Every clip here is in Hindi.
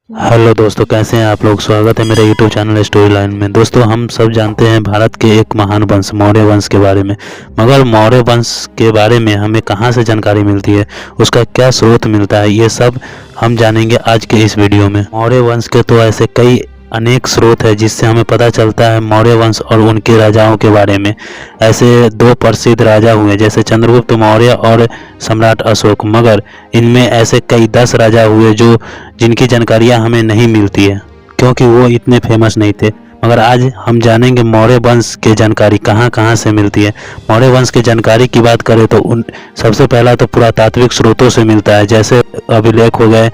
हेलो दोस्तों, कैसे हैं आप लोग। स्वागत है मेरे यूट्यूब चैनल स्टोरी लाइन में। दोस्तों, हम सब जानते हैं भारत के एक महान वंश मौर्य वंश के बारे में, मगर मौर्य वंश के बारे में हमें कहां से जानकारी मिलती है, उसका क्या स्रोत मिलता है, ये सब हम जानेंगे आज के इस वीडियो में। मौर्य वंश के तो ऐसे कई अनेक स्रोत है जिससे हमें पता चलता है मौर्य वंश और उनके राजाओं के बारे में। ऐसे दो प्रसिद्ध राजा हुए जैसे चंद्रगुप्त मौर्य और सम्राट अशोक, मगर इनमें ऐसे कई 10 राजा हुए जो जिनकी जानकारियां हमें नहीं मिलती है क्योंकि वो इतने फेमस नहीं थे। मगर आज हम जानेंगे मौर्य वंश की जानकारी कहाँ कहाँ से मिलती है। मौर्य वंश की जानकारी की बात करें तो सबसे पहला तो पुरातात्विक स्रोतों से मिलता है, जैसे अभिलेख हो गए,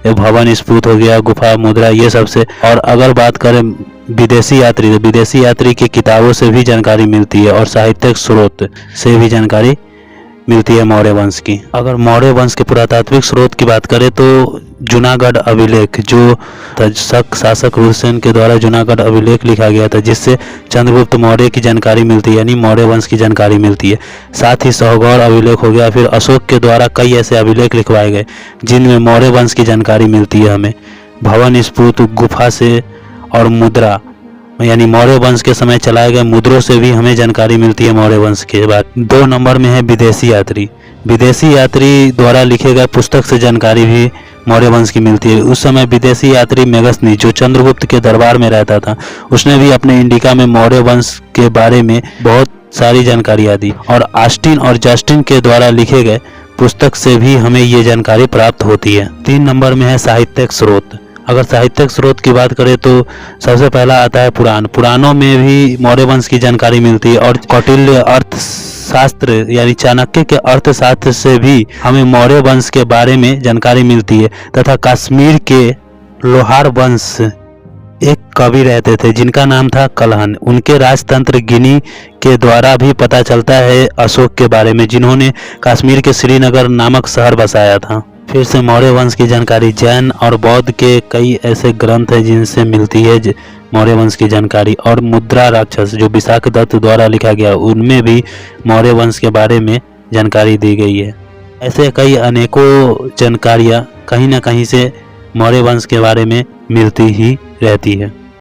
भवन स्फूत हो गया, गुफा मुद्रा, ये सब से। और अगर बात करें विदेशी यात्री, तो विदेशी यात्री की किताबों से भी जानकारी मिलती है और साहित्यिक स्रोत से भी जानकारी मिलती है मौर्य वंश की। अगर मौर्य वंश के पुरातात्विक स्रोत की बात करें तो जूनागढ़ अभिलेख, जो तक्षक शासक रुद्रसेन के द्वारा जूनागढ़ अभिलेख लिखा गया था, जिससे चंद्रगुप्त मौर्य की जानकारी मिलती है, यानी मौर्य वंश की जानकारी मिलती है। साथ ही सौगौर अभिलेख हो गया। फिर अशोक के द्वारा कई ऐसे अभिलेख लिखवाए गए जिनमें मौर्य वंश की जानकारी मिलती है हमें। भवन स्फूत, गुफा से और मुद्रा, यानी मौर्य वंश के समय चलाए गए मुद्रों से भी हमें जानकारी मिलती है मौर्य वंश के बाद। 2 नंबर में है विदेशी यात्री। विदेशी यात्री द्वारा लिखे गए पुस्तक से जानकारी भी मौर्य वंश की मिलती है। उस समय विदेशी यात्री मेगस्थनी, जो चंद्रगुप्त के दरबार में रहता था, उसने भी अपने इंडिका में मौर्य वंश के बारे में बहुत सारी जानकारियाँ दी। और ऑस्टिन और जस्टिन के द्वारा लिखे गए पुस्तक से भी हमें ये जानकारी प्राप्त होती है। 3 नंबर में है साहित्यिक स्रोत। अगर साहित्यिक स्रोत की बात करें तो सबसे पहला आता है पुराण। पुराणों में भी मौर्य वंश की जानकारी मिलती है और कौटिल्य अर्थशास्त्र यानी चाणक्य के अर्थशास्त्र से भी हमें मौर्य वंश के बारे में जानकारी मिलती है। तथा कश्मीर के लोहार वंश एक कवि रहते थे जिनका नाम था कलहन। उनके राजतंत्र गिनी के द्वारा भी पता चलता है अशोक के बारे में, जिन्होंने कश्मीर के श्रीनगर नामक शहर बसाया था। फिर से मौर्य वंश की जानकारी जैन और बौद्ध के कई ऐसे ग्रंथ हैं जिनसे मिलती है मौर्य वंश की जानकारी। और मुद्रा राक्षस, जो विशाख दत्त द्वारा लिखा गया, उनमें भी मौर्य वंश के बारे में जानकारी दी गई है। ऐसे कई अनेकों जानकारियाँ कहीं ना कहीं से मौर्य वंश के बारे में मिलती ही रहती है।